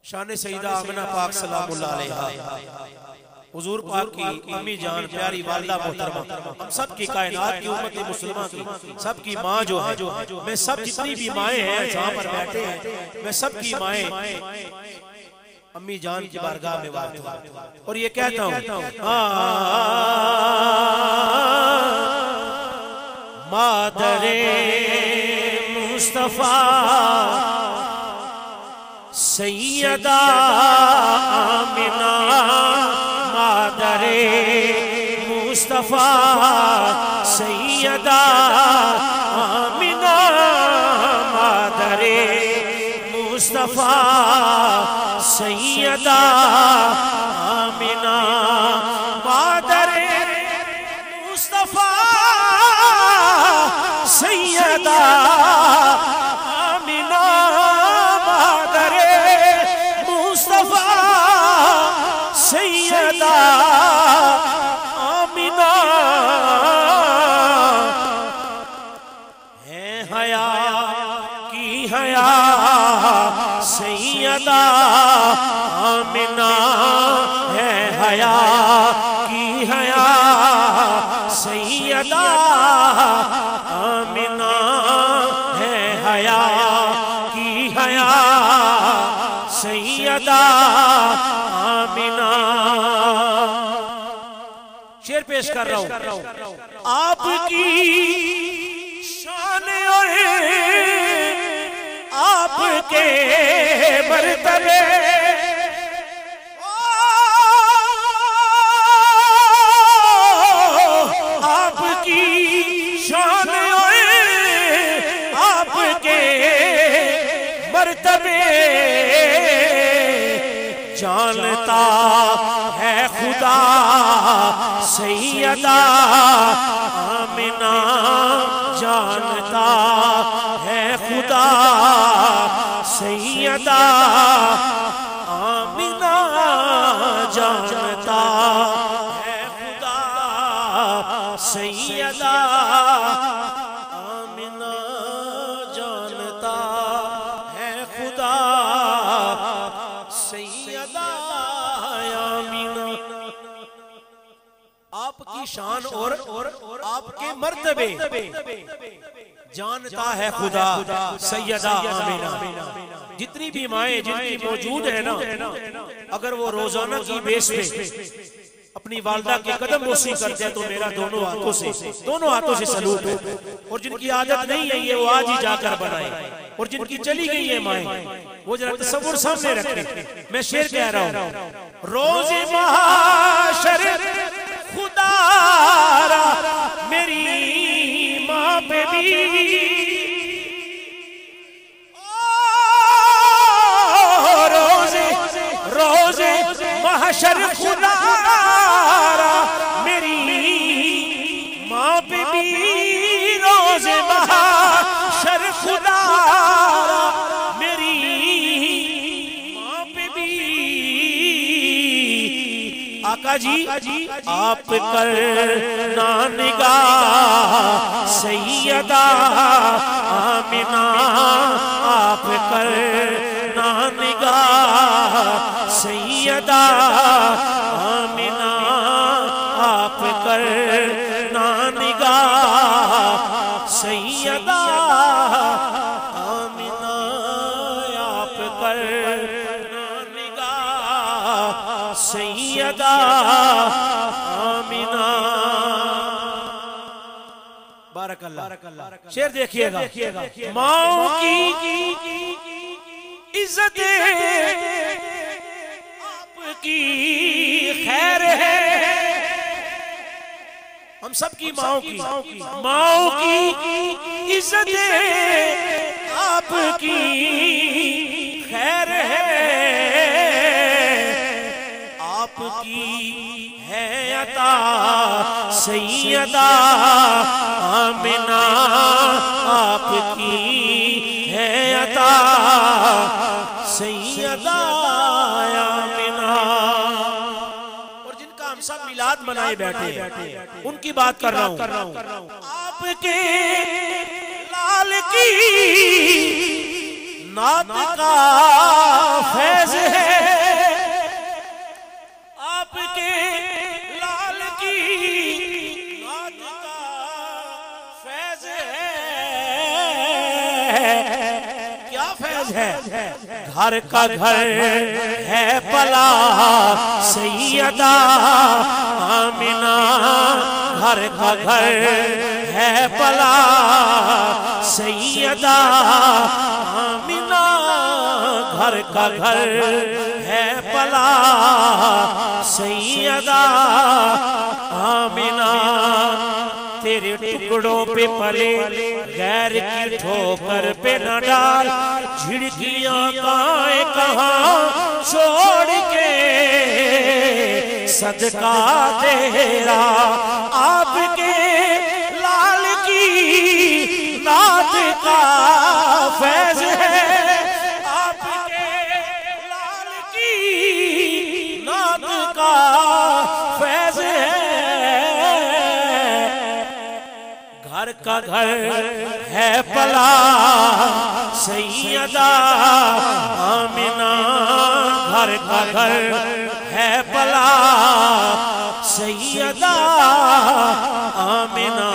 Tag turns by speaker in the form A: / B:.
A: शान सईदा आमिना पाक सलामुल्लाह अलैहा, हुजूर पाक की अम्मी जान प्यारी वालिदा मोहतरमा, हम सब की कायनात की उम्मत मुस्लिमा की सबकी माँ जो है, मैं सब जितनी भी माएँ हैं जहाँ पर बैठे हैं, मैं सब की माएँ अम्मी जान की बारगाह में वाक़ हूं और ये कहता हूँ मादरे मुस्तफा सैयदा आमिना, मादरे मुस्तफा सैयदा आमिना, मादरे मुस्तफा सैयदा आमिना, मादरे मुस्तफा सैयदा आमिना, मादरे मुस्तफा सैयदा आमिना, है हया की हया सैयदा आमिना, है हया की हया सैयदा आमिना, है हया की हया सैयदा आमिना। शेर पेश कर रहा हूं, आपकी शान और आपके मर्तबे, आपकी शान और आपके मर्तबे जानता है खुदा सैयदा आमिना, जानता है खुदा सैयदा आमिना, जानता है खुदा सैयदा आमिना, जानता है खुदा सैयदा आमिना। आपकी शान और आपके मर्तबे जानता है खुदा सैयदा आमिना। जितनी भी माएँ जिनकी मौजूद है ना, अगर वो रोजाना की बेस पे अपनी वालदा के कदम बोसी करते हैं तो मेरा दोनों हाथों से सलूट हो। और जिनकी आदत नहीं है ये वो आज ही जाकर बनाए, और जिनकी चली गई है माएँ वो जरा तसव्वुर सामने रखें। मैं शेर कह रहा हूँ, रोज महाशर खुदारा मेरी माँ पे भी रोजे महशर खुदारा मेरी माँ पे भी, रोजे महशर खुदारा मेरी माँ पे भी। आका जी आप करना निगाह सैयदा आमिना, आप करना निगाह सैयदा आमिना, आप करना निगाह सैयदा आमिना, आप करना निगाह सैयदा आमिना। बारकल्लाह। शेर देखिएगा, माओ की इज्जत आपकी खैर है, हम सबकी माओ की इज्जत आपकी खैर है, आपकी है अता सैयदा आमिना, आपकी है अता सैयदा आमिना। और जिनका हम सब मिलाद मनाए बैठे उनकी बात कर रहा हूँ। आपके लाल की नात का फैज है, आपके लाल की नात का फैज है। क्या फैज है? घर का घर है पला सैयदा आमिना, घर का घर है पला सैयदा आमिना, घर का घर है पला सैयदा आमिना। तेरे टुकड़ों पे पले गैर की ठोकर पे न डाल, झिड़कियां काए कहाँ छोड़ के सदका तेरा आपके लाल की नात का फैज है, आपके लाल की नात का फैज है। घर का घर है पला सैयदा आमिना, घर का घर है पला सैयदा आमिना।